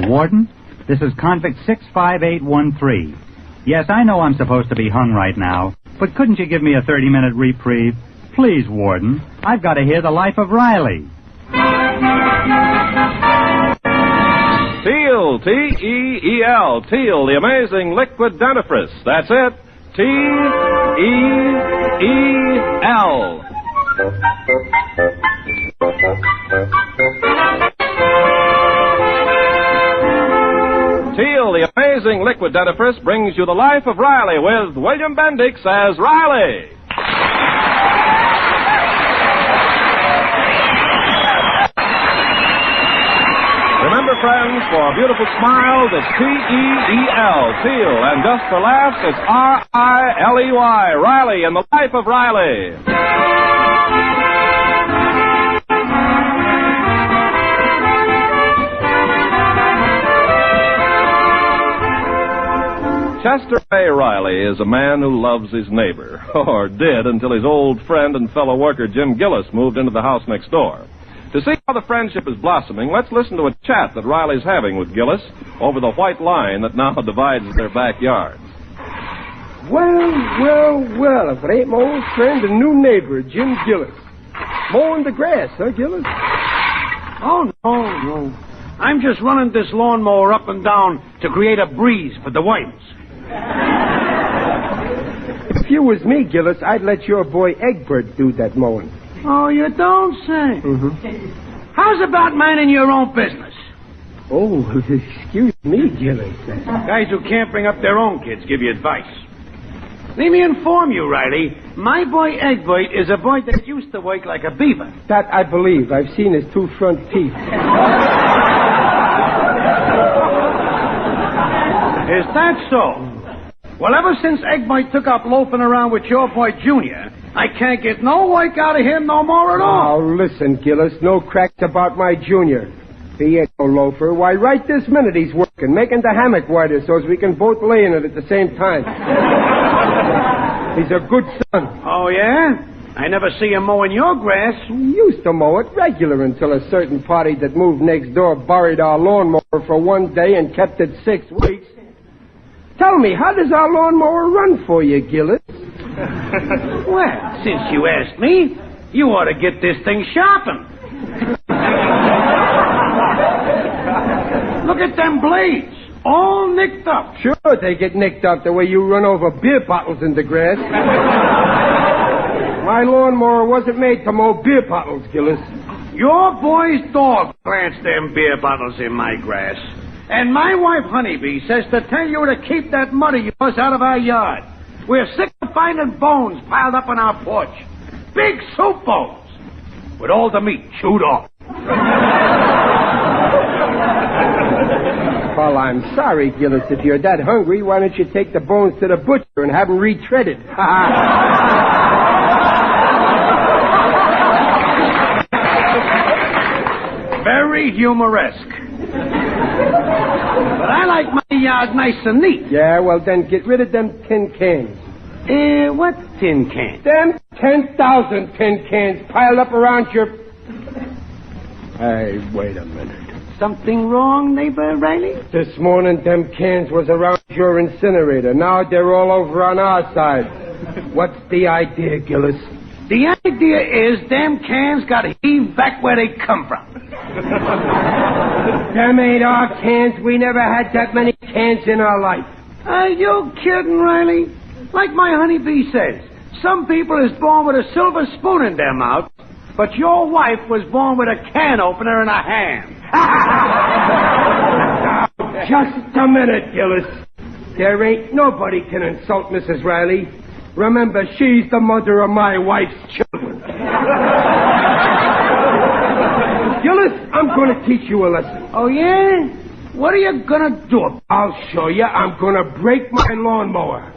Warden, this is convict 65813. Yes, I know I'm supposed to be hung right now, but couldn't you give me a 30-minute reprieve? Please, Warden, I've got to hear the life of Riley. Teal, T-E-E-L, Teal, the amazing liquid dentifrice. That's it, T-E-E-L. Teal, the amazing liquid dentifrice, brings you the life of Riley with William Bendix as Riley. Remember, friends, for beautiful smiles, it's T-E-E-L, Teal, and just for laughs, it's R-I-L-E-Y, Riley in the life of Riley. Chester A. Riley is a man who loves his neighbor, or did until his old friend and fellow worker Jim Gillis moved into the house next door. To see how the friendship is blossoming, let's listen to a chat that Riley's having with Gillis over the white line that now divides their backyards. Well, if it ain't my old friend and new neighbor, Jim Gillis. Mowing the grass, huh, Gillis? Oh, no. I'm just running this lawnmower up and down to create a breeze for the wives. If you was me, Gillis, I'd let your boy Egbert do that mowing. Oh, you don't say. Mm-hmm. How's about minding your own business? Oh, excuse me, Gillis. Guys who can't bring up their own kids give you advice. Let me inform you, Riley, my boy Egbert is a boy that used to work like a beaver. That I believe. I've seen his 2 front teeth. Is that so? Well, ever since Egbert took up loafing around with your boy Junior, I can't get no work out of him no more at all. Now, listen, Gillis, no cracks about my Junior. He ain't no loafer. Why, right this minute he's working, making the hammock wider so as we can both lay in it at the same time. He's a good son. Oh, yeah? I never see him mowing your grass. He used to mow it regular until a certain party that moved next door borrowed our lawnmower for one day and kept it 6 weeks. Tell me, how does our lawnmower run for you, Gillis? Well, since you asked me, you ought to get this thing sharpened. Look at them blades, all nicked up. Sure, they get nicked up the way you run over beer bottles in the grass. My lawnmower wasn't made to mow beer bottles, Gillis. Your boy's dog plants them beer bottles in my grass. And my wife, Honeybee, says to tell you to keep that mud of yours out of our yard. We're sick of finding bones piled up on our porch. Big soup bowls with all the meat chewed off. Well, I'm sorry, Gillis. If you're that hungry, why don't you take the bones to the butcher and have them retreaded? Very humoresque. But I like my yard nice and neat. Yeah, well, then get rid of them tin cans. What tin cans? Them 10,000 tin cans piled up around your... Hey, wait a minute. Something wrong, neighbor Riley? This morning, them cans was around your incinerator. Now they're all over on our side. What's the idea, Gillis? The idea is them cans got heaved back where they come from. Them ain't our cans. We never had that many cans in our life. Are you kidding, Riley? Like my honeybee says, some people is born with a silver spoon in their mouth, but your wife was born with a can opener in her hand. Just a minute, Gillis. There ain't nobody can insult Mrs. Riley. Remember, she's the mother of my wife's children. Gillis, I'm going to teach you a lesson. Oh, yeah? What are you going to do? I'll show you. I'm going to break my lawnmower.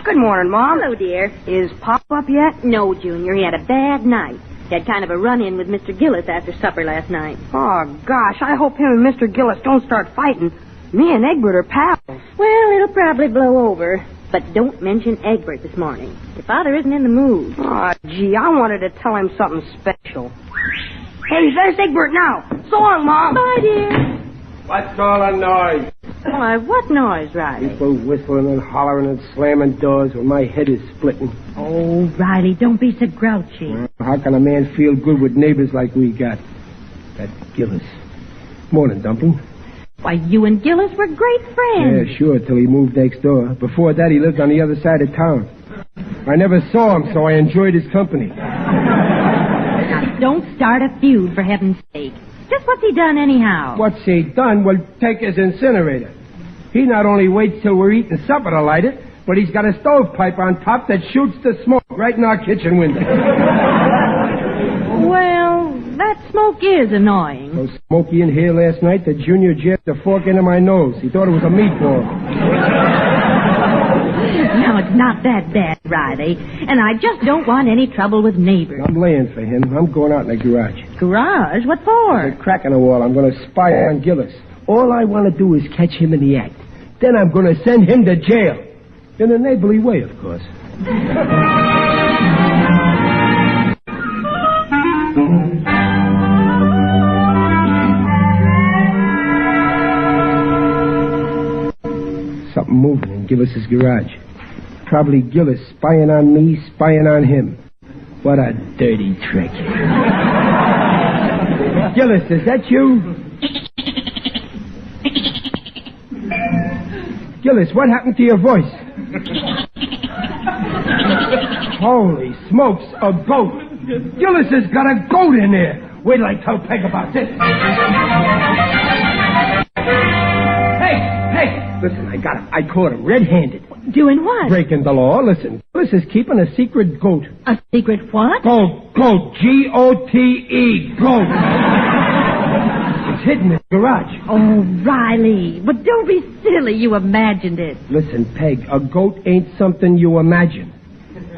Good morning, Mom. Hello, dear. Is Pop up yet? No, Junior. He had a bad night. He had kind of a run-in with Mr. Gillis after supper last night. Oh, gosh, I hope him and Mr. Gillis don't start fighting. Me and Egbert are pals. Well, it'll probably blow over. But don't mention Egbert this morning. Your father isn't in the mood. Oh, gee, I wanted to tell him something special. Hey, there's Egbert now. So long, Mom. Bye, dear. What's all the noise? Why, what noise, Riley? People whistling and hollering and slamming doors when my head is splitting. Oh, Riley, don't be so grouchy. How can a man feel good with neighbors like we got? That Gillis. Morning, Dumpling. Why, you and Gillis were great friends. Yeah, sure, till he moved next door. Before that, he lived on the other side of town. I never saw him, so I enjoyed his company. Now, don't start a feud, for heaven's sake. Just what's he done anyhow? What's he done? Well, take his incinerator. He not only waits till we're eating supper to light it, but he's got a stovepipe on top that shoots the smoke right in our kitchen window. Well, that smoke is annoying. So Smokey in here last night, the junior jabbed a fork into my nose. He thought it was a meatball. No, it's not that bad, Riley. And I just don't want any trouble with neighbors. I'm laying for him. I'm going out in the garage. Garage? What for? There's a crack in the wall. I'm going to spy on Gillis. All I want to do is catch him in the act. Then I'm going to send him to jail. In a neighborly way, of course. Something moving in Gillis's garage. Probably Gillis spying on me, spying on him. What a dirty trick. Gillis, is that you? Gillis, what happened to your voice? Holy smokes, a goat. Gillis has got a goat in there. Wait till I tell Peg about this. Hey, listen, I got him. I caught him red-handed. Doing what? Breaking the law. Listen, Gillis is keeping a secret goat. A secret what? Goat. G-O-T-E. Goat. It's hidden in the garage. Oh, Riley. But don't be silly. You imagined it. Listen, Peg, a goat ain't something you imagine.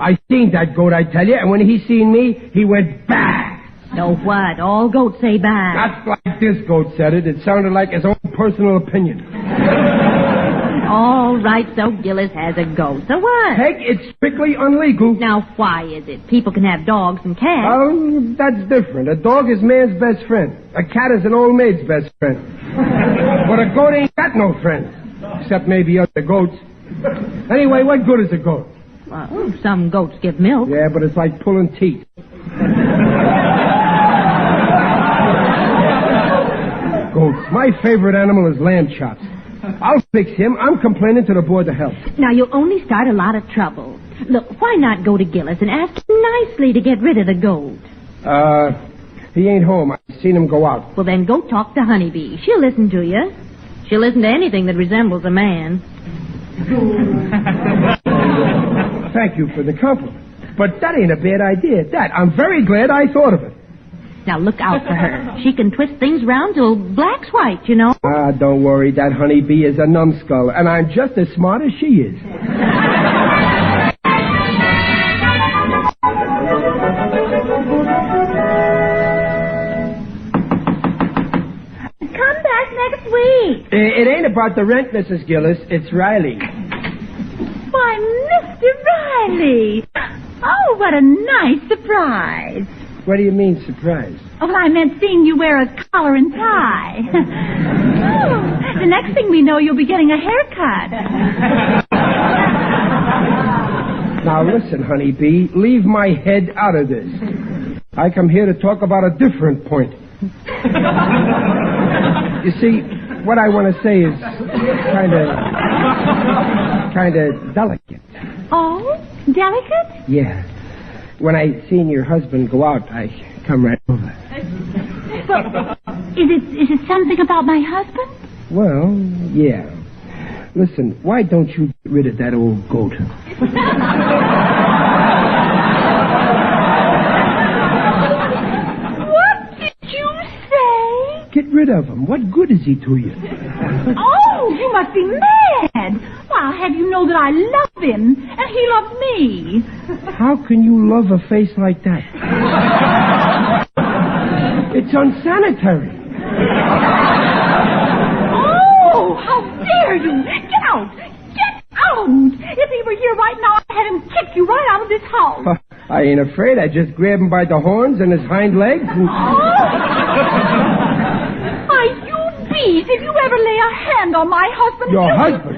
I seen that goat, I tell you, and when he seen me, he went bah. No what? All goats say bye. Not like this goat said it. It sounded like his own personal opinion. All right, so Gillis has a goat. So what? Peg, it's strictly illegal. Now, why is it? People can have dogs and cats. Oh, that's different. A dog is man's best friend. A cat is an old maid's best friend. But a goat ain't got no friends. Except maybe other goats. Anyway, what good is a goat? Well, some goats give milk. Yeah, but it's like pulling teeth. Goats. My favorite animal is lamb chops. I'll fix him. I'm complaining to the Board of Health. Now, you'll only start a lot of trouble. Look, why not go to Gillis and ask him nicely to get rid of the goat? He ain't home. I've seen him go out. Well, then go talk to Honeybee. She'll listen to you. She'll listen to anything that resembles a man. Thank you for the compliment. But that ain't a bad idea. I'm very glad I thought of it. Now, look out for her. She can twist things round till black's white, you know. Don't worry. That honeybee is a numbskull, and I'm just as smart as she is. Come back next week. It ain't about the rent, Mrs. Gillis. It's Riley. Why, Mr. Riley. Oh, what a nice surprise. What do you mean, surprise? Oh, well, I meant seeing you wear a collar and tie. Oh, the next thing we know, you'll be getting a haircut. Now, listen, honeybee, leave my head out of this. I come here to talk about a different point. You see, what I want to say is kind of delicate. Oh, delicate? Yeah. When I seen your husband go out, I come right over. But is it something about my husband? Well, yeah. Listen, why don't you get rid of that old goat? What did you say? Get rid of him. What good is he to you? Oh, you must be mad. Well, I'll have you know that I love him, and he loves me. How can you love a face like that? It's unsanitary. Oh, how you? Get out! Get out! If he were here right now, I'd have him kick you right out of this house. I ain't afraid. I just grab him by the horns and his hind legs. And... Why, you beast! If you ever lay a hand on my husband... Your husband?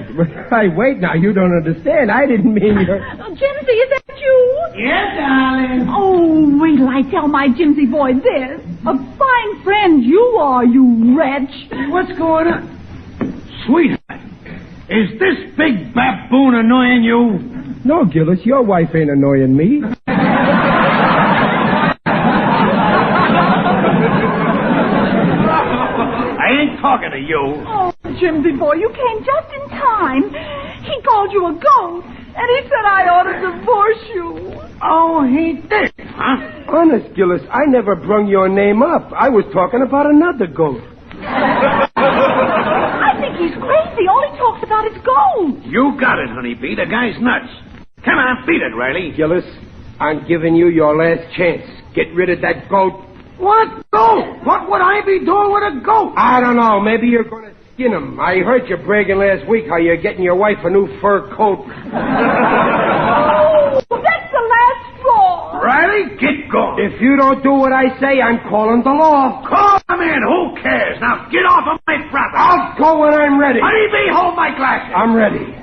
Hey, wait now. You don't understand. I didn't mean your... Jimsy, is that you? Yeah, darling. Oh, wait till I tell my Jimsy boy this. A fine friend you are, you wretch. What's going on? Sweetheart, is this big baboon annoying you? No, Gillis, your wife ain't annoying me. I ain't talking to you. Oh, Jimsy boy, you came just in time. He called you a goat, and he said I ought to divorce you. Oh, he did, huh? Honest, Gillis, I never brung your name up. I was talking about another goat. I think he's crazy. All he talks about is gold. You got it, honeybee. The guy's nuts. Come on, beat it, Riley. Gillis, I'm giving you your last chance. Get rid of that goat. What goat? What would I be doing with a goat? I don't know. Maybe you're going to skin him. I heard you bragging last week how you're getting your wife a new fur coat. Oh, that's the last straw. Riley, get going. If you don't do what I say, I'm calling the law. Call him in. Who cares? Now get off of my property. I'll go when I'm ready. Honeybee, hold my glasses. I'm ready.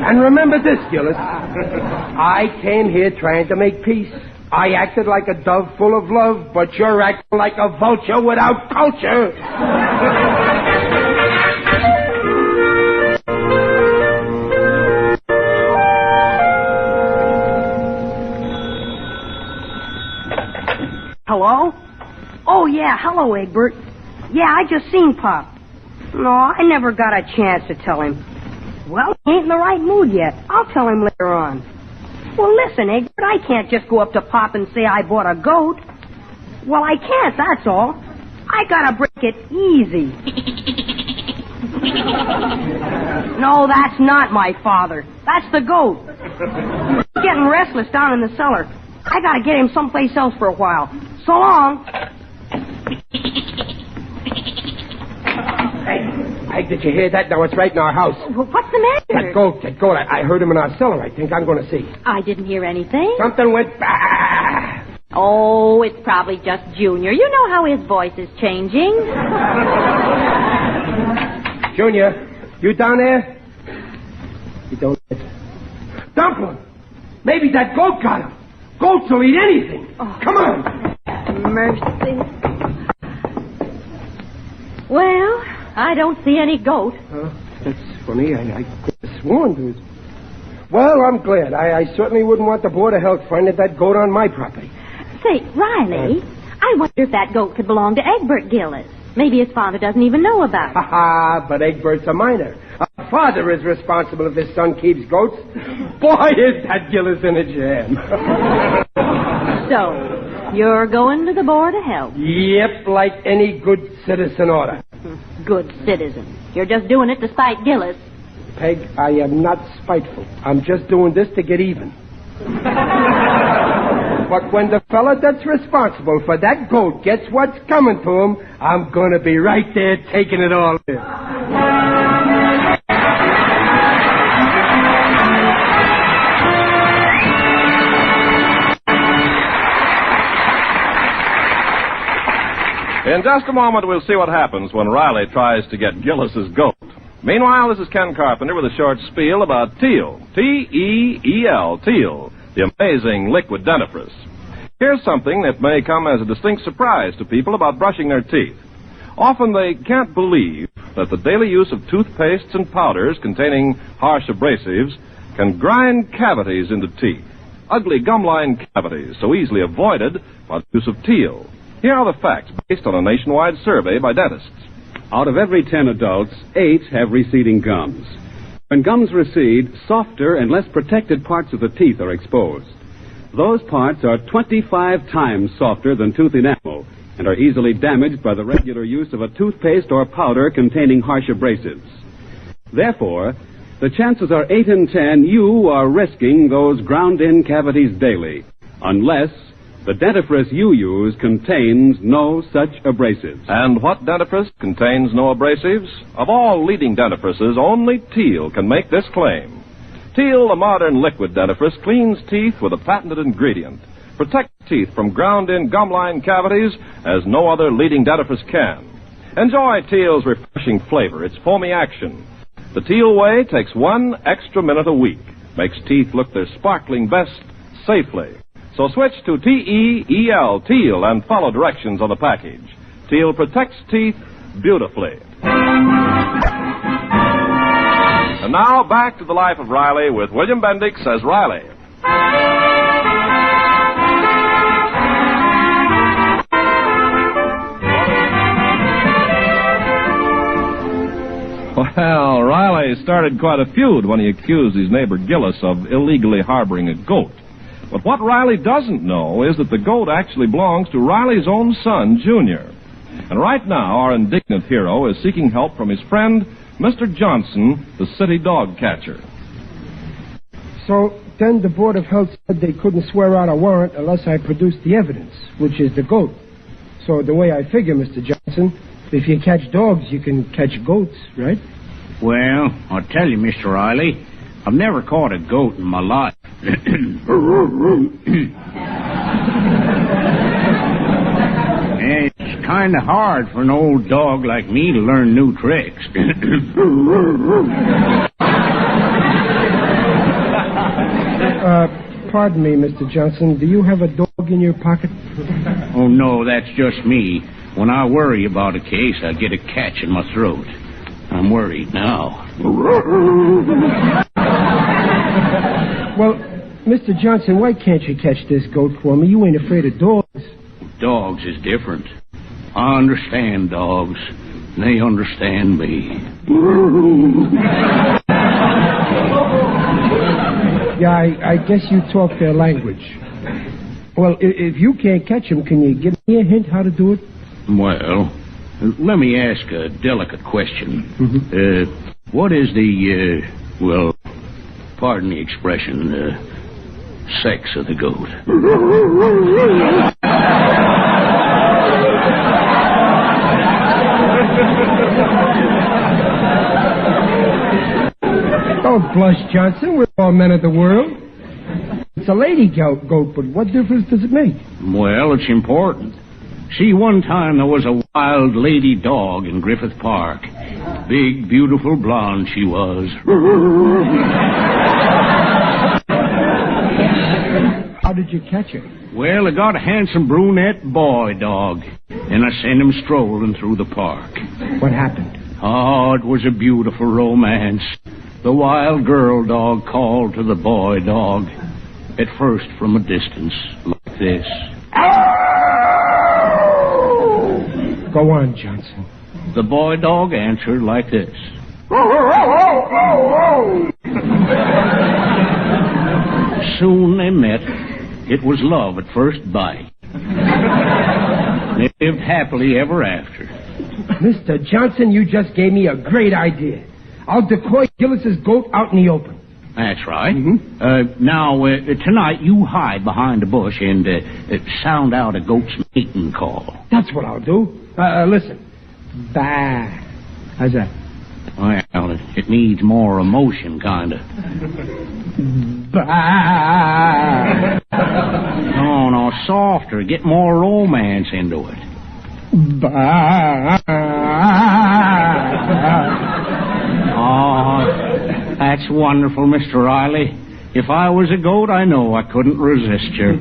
And remember this, Gillis. I came here trying to make peace. I acted like a dove full of love, but you're acting like a vulture without culture. Hello? Oh, yeah. Hello, Egbert. Yeah, I just seen Pop. No, I never got a chance to tell him. Well, he ain't in the right mood yet. I'll tell him later on. Well, listen, Egbert, I can't just go up to Pop and say I bought a goat. Well, I can't, that's all. I gotta break it easy. No, that's not my father. That's the goat. He's getting restless down in the cellar. I gotta get him someplace else for a while. So long. Hey, did you hear that? Now it's right in our house. What's the matter? That goat. I heard him in our cellar. I think I'm going to see. I didn't hear anything. Something went bah. Oh, it's probably just Junior. You know how his voice is changing. Junior, you down there? You don't... Dumplin'! Maybe that goat got him. Goats will eat anything. Oh. Come on. Mercy. Well, I don't see any goat. That's funny. I could have sworn there was... Well, I'm glad. I certainly wouldn't want the Board of Health finding that goat on my property. Say, Riley, I wonder if that goat could belong to Egbert Gillis. Maybe his father doesn't even know about it. Ha-ha, but Egbert's a minor. A father is responsible if his son keeps goats. Boy, is that Gillis in a jam. So, you're going to the Board of Health? Yep, like any good citizen oughta. Good citizen. You're just doing it to spite Gillis. Peg, I am not spiteful. I'm just doing this to get even. But when the fella that's responsible for that goat gets what's coming to him, I'm going to be right there taking it all in. In just a moment, we'll see what happens when Riley tries to get Gillis's goat. Meanwhile, this is Ken Carpenter with a short spiel about Teal. T-E-E-L, Teal, the amazing liquid dentifrice. Here's something that may come as a distinct surprise to people about brushing their teeth. Often they can't believe that the daily use of toothpastes and powders containing harsh abrasives can grind cavities into teeth. Ugly gum-lined cavities so easily avoided by the use of Teal. Here are the facts based on a nationwide survey by dentists. Out of every 10 adults, 8 have receding gums. When gums recede, softer and less protected parts of the teeth are exposed. Those parts are 25 times softer than tooth enamel and are easily damaged by the regular use of a toothpaste or powder containing harsh abrasives. Therefore, the chances are 8 in 10 you are risking those ground-in cavities daily, unless The dentifrice you use contains no such abrasives. And what dentifrice contains no abrasives? Of all leading dentifrices, only Teal can make this claim. Teal, the modern liquid dentifrice, cleans teeth with a patented ingredient. Protects teeth from ground-in gum-line cavities as no other leading dentifrice can. Enjoy Teal's refreshing flavor, its foamy action. The Teal way takes 1 extra minute a week. Makes teeth look their sparkling best safely. So switch to T-E-E-L, Teal, and follow directions on the package. Teal protects teeth beautifully. And now back to the life of Riley with William Bendix as Riley. Well, Riley started quite a feud when he accused his neighbor Gillis of illegally harboring a goat. But what Riley doesn't know is that the goat actually belongs to Riley's own son, Junior. And right now, our indignant hero is seeking help from his friend, Mr. Johnson, the city dog catcher. So then the Board of Health said they couldn't swear out a warrant unless I produced the evidence, which is the goat. So the way I figure, Mr. Johnson, if you catch dogs, you can catch goats, right? Well, I'll tell you, Mr. Riley, I've never caught a goat in my life. It's kind of hard for an old dog like me to learn new tricks. Pardon me, Mr. Johnson. Do you have a dog in your pocket? Oh, no, that's just me. When I worry about a case, I get a catch in my throat. I'm worried now. Well, Mr. Johnson, why can't you catch this goat for me? You ain't afraid of dogs. Dogs is different. I understand dogs. They understand me. Yeah, I guess you talk their language. Well, if you can't catch him, can you give me a hint how to do it? Well, let me ask a delicate question. Mm-hmm. What is the, well, pardon the expression, sex of the goat? Don't blush, Johnson. We're all men of the world. It's a lady goat, but what difference does it make? Well, it's important. See, one time there was a wild lady dog in Griffith Park. Big, beautiful blonde she was. How did you catch her? Well, I got a handsome brunette boy dog, and I sent him strolling through the park. What happened? Oh, it was a beautiful romance. The wild girl dog called to the boy dog, at first from a distance, like this. Go on, Johnson. The boy dog answered like this. Soon they met. It was love at first bite. They lived happily ever after. Mr. Johnson, you just gave me a great idea. I'll decoy Gillis's goat out in the open. That's right. Mm-hmm. Now, tonight you hide behind a bush and sound out a goat's mating call. That's what I'll do. Listen. Bah. How's that? Well, it needs more emotion, kind of. Bah. No, softer. Get more romance into it. Bah. Oh, that's wonderful, Mr. Riley. If I was a goat, I know I couldn't resist you.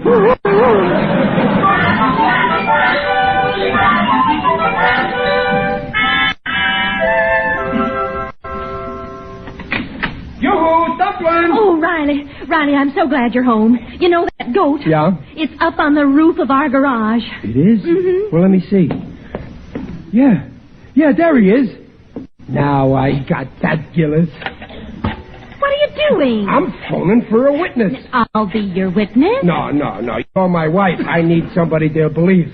Yoo-hoo, Dublin! Oh, Riley, I'm so glad you're home. You know that goat? Yeah? It's up on the roof of our garage. It is? Mm-hmm. Well, let me see. Yeah, there he is. Now I got that, Gillis. What are you doing? I'm phoning for a witness. I'll be your witness. No. You're my wife. I need somebody to believe.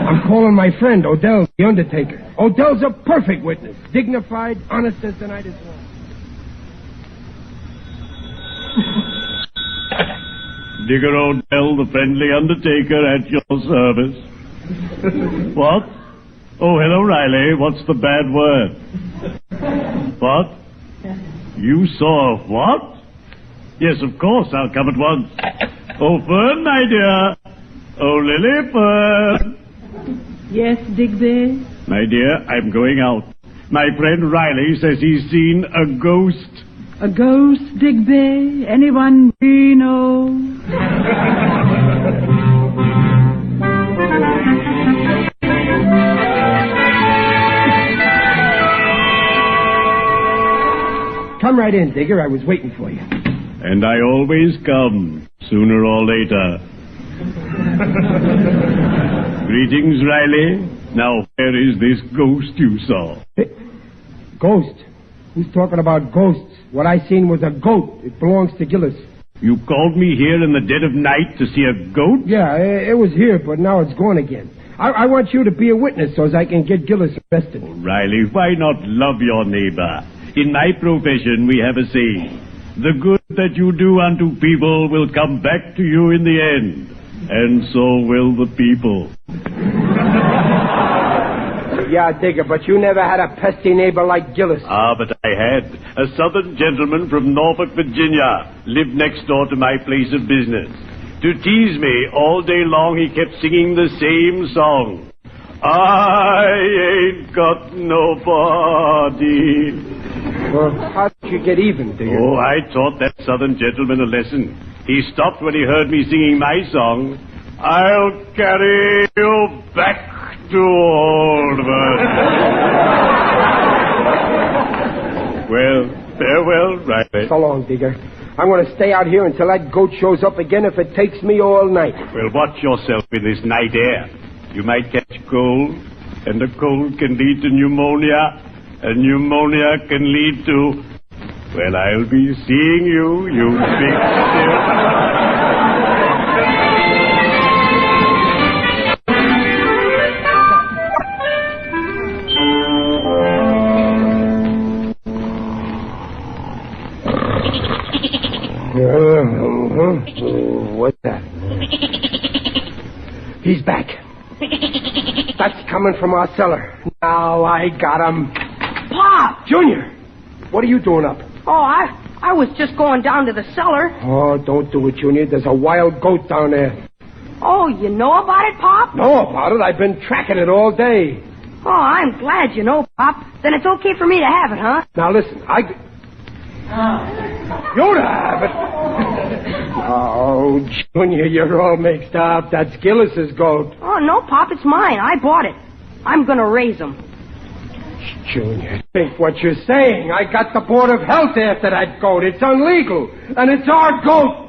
I'm calling my friend, Odell, the undertaker. Odell's a perfect witness. Dignified, honest as the night is long. Digger Odell, the friendly undertaker, at your service. What? Oh, hello, Riley. What's the bad word? What? You saw what? Yes, of course. I'll come at once. Oh, Fern, my dear. Oh, Lily, Fern. Yes, Digby? My dear, I'm going out. My friend Riley says he's seen a ghost. A ghost, Digby? Anyone we know? Come right in, Digger. I was waiting for you. And I always come, sooner or later. Greetings, Riley. Now, where is this ghost you saw? Ghost? Who's talking about ghosts? What I seen was a goat. It belongs to Gillis. You called me here in the dead of night to see a goat? Yeah, it was here, but now it's gone again. I want you to be a witness so as I can get Gillis arrested. Riley, why not love your neighbor? In my profession, we have a saying. The good that you do unto people will come back to you in the end. And so will the people. Yeah, Digger, but you never had a pesky neighbor like Gillis. Ah, but I had. A southern gentleman from Norfolk, Virginia, lived next door to my place of business. To tease me, all day long he kept singing the same song. I ain't got nobody. Well, how did you get even, Digger? Oh, I taught that southern gentleman a lesson. He stopped when he heard me singing my song. I'll carry you back to old Virginia. Well, farewell, Riley. So long, Digger. I'm going to stay out here until that goat shows up again if it takes me all night. Well, watch yourself in this night air. You might catch cold, and a cold can lead to pneumonia, and pneumonia can lead to... Well, I'll be seeing you, you big stiff. What's that? He's back. That's coming from our cellar. Now I got him. Pop! Junior, what are you doing up? Oh, I was just going down to the cellar. Oh, don't do it, Junior. There's a wild goat down there. Oh, you know about it, Pop? Know about it? I've been tracking it all day. Oh, I'm glad you know, Pop. Then it's okay for me to have it, huh? Now listen, you to have it. Oh, Junior, you're all mixed up. That's Gillis's goat. Oh, no, Pop, it's mine. I bought it. I'm going to raise him. Junior, think what you're saying. I got the Board of Health after that goat. It's illegal. And it's our goat.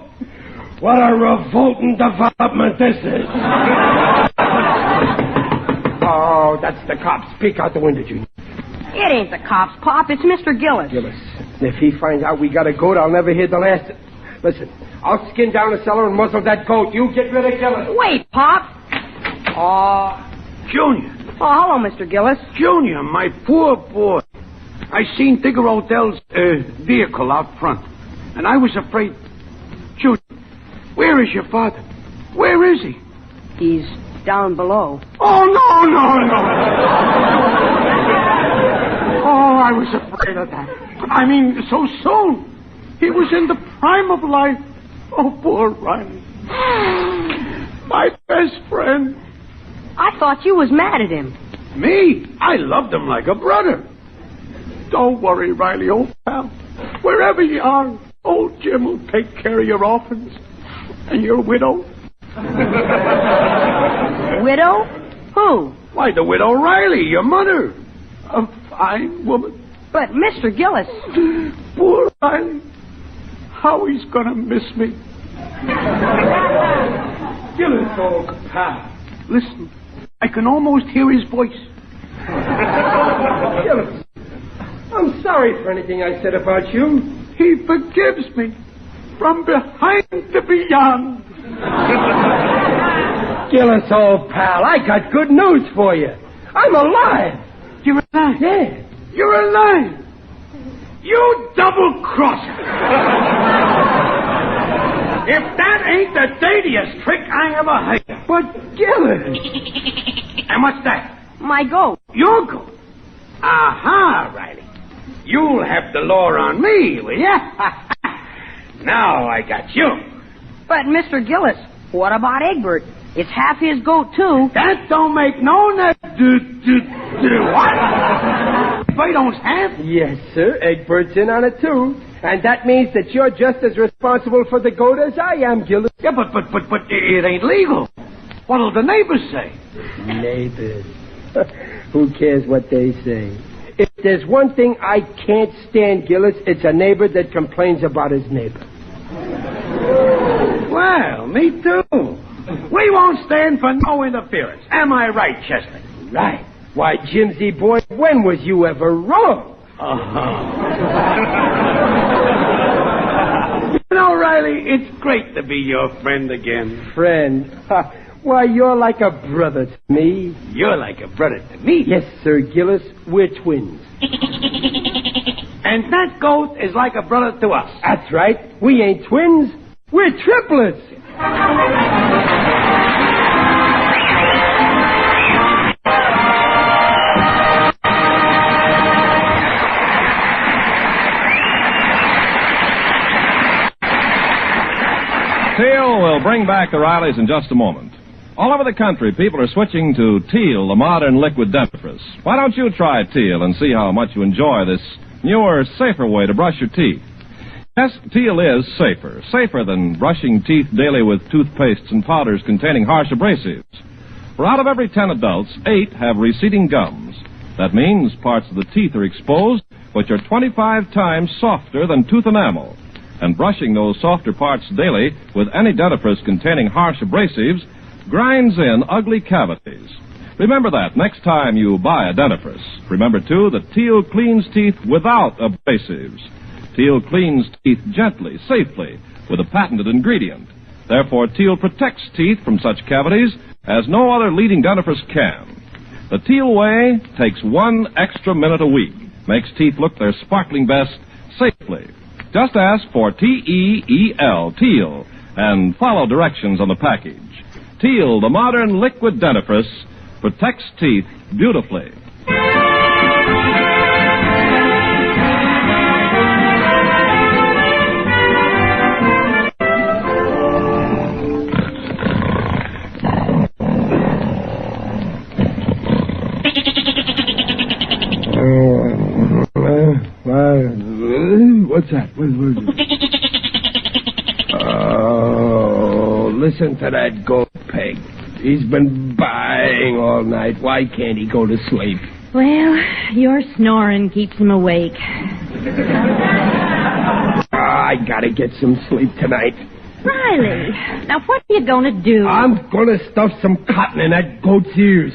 What a revolting development this is. Oh, that's the cops. Peek out the window, Junior. It ain't the cops, Pop. It's Mr. Gillis. Gillis. If he finds out we got a goat, I'll never hear the last of it. Listen, I'll skin down the cellar and muzzle that goat. You get rid of Gillis. Wait, Pop. Junior. Oh, hello, Mr. Gillis. Junior, my poor boy. I seen Digger Odell's vehicle out front, and I was afraid. Junior, where is your father? Where is he? He's down below. Oh, no. Oh, I was afraid of that. I mean, so soon. He was in the prime of life. Oh, poor Riley. My best friend. I thought you was mad at him. Me? I loved him like a brother. Don't worry, Riley, old pal. Wherever you are, old Jim will take care of your orphans and your widow. Widow? Who? Why, the widow Riley, your mother. A fine woman. But, Mr. Gillis... Poor Riley. How he's gonna miss me. Gillis, old pal. Listen, I can almost hear his voice. Gillis, I'm sorry for anything I said about you. He forgives me from behind to beyond. Gillis, old pal, I got good news for you. I'm alive. You're alive? Yeah. You're alive. You double-crosser. If that ain't the dirtiest trick I ever heard. But, Gillis. And what's that? My goat. Your goat. Aha, Riley. You'll have the law on me, will ya? Now I got you. But, Mr. Gillis, what about Egbert? It's half his goat, too. That don't make no What? If I don't have? Yes, sir. Egbert's in on it, too. And that means that you're just as responsible for the goat as I am, Gillis. Yeah, but it ain't legal. What'll the neighbors say? Neighbors. Who cares what they say? If there's one thing I can't stand, Gillis, it's a neighbor that complains about his neighbor. Well, me too. We won't stand for no interference. Am I right, Chester? Right. Why, Jimsy boy, when was you ever wrong? You know, Riley, it's great to be your friend again. Friend? Why, you're like a brother to me. You're like a brother to me. Yes, sir, Gillis. We're twins. And that goat is like a brother to us. That's right. We ain't twins. We're triplets. Teal will bring back the Rileys in just a moment. All over the country, people are switching to Teal, the modern liquid dentifrice. Why don't you try Teal and see how much you enjoy this newer, safer way to brush your teeth? Yes, Teal is safer. Safer than brushing teeth daily with toothpastes and powders containing harsh abrasives. For out of every 10 adults, 8 have receding gums. That means parts of the teeth are exposed, which are 25 times softer than tooth enamel. And brushing those softer parts daily with any dentifrice containing harsh abrasives grinds in ugly cavities. Remember that next time you buy a dentifrice. Remember, too, that Teal cleans teeth without abrasives. Teal cleans teeth gently, safely, with a patented ingredient. Therefore, Teal protects teeth from such cavities as no other leading dentifrice can. The Teal way takes 1 extra minute a week, makes teeth look their sparkling best safely. Just ask for T-E-E-L, Teal, and follow directions on the package. Teal, the modern liquid dentifrice, protects teeth beautifully. What's that? What is it? Oh, listen to that goat, Peg. He's been buying all night. Why can't he go to sleep? Well, your snoring keeps him awake. I gotta get some sleep tonight. Riley, now what are you going to do? I'm gonna stuff some cotton in that goat's ears.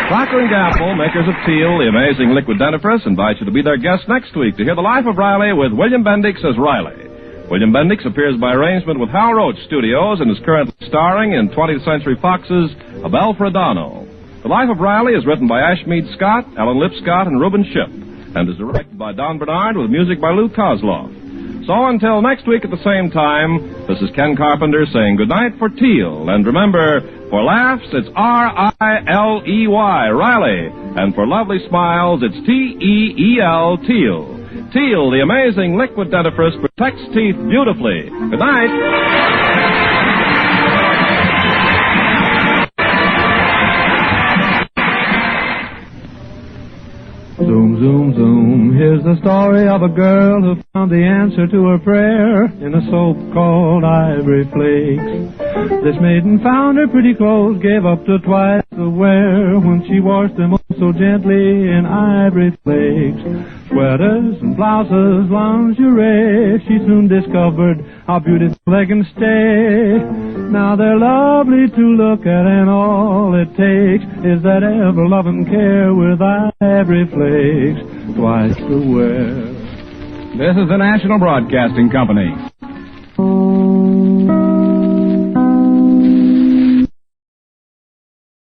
Procter & Gamble, makers of Teal, the amazing liquid dentifrice, invite you to be their guest next week to hear The Life of Riley with William Bendix as Riley. William Bendix appears by arrangement with Hal Roach Studios and is currently starring in 20th Century Fox's Abel Fredano. The Life of Riley is written by Ashmead Scott, Ellen Lipscott, and Reuben Shipp, and is directed by Don Bernard with music by Lou Kozloff. So until next week at the same time, this is Ken Carpenter saying goodnight for Teal. And remember, for laughs, it's R-I-L-E-Y, Riley. And for lovely smiles, it's T-E-E-L, Teal. Teal, the amazing liquid dentifrice, protects teeth beautifully. Good night. Zoom, zoom, zoom. Here's the story of a girl who found the answer to her prayer in a soap called Ivory Flakes. This maiden found her pretty clothes, gave up to twice the wear when she washed them so gently in Ivory Flakes. Sweaters and blouses, lingerie, she soon discovered how beautiful they can stay. Now they're lovely to look at, and all it takes is that ever-loving care with Ivory Flakes, twice the wear. This is the National Broadcasting Company.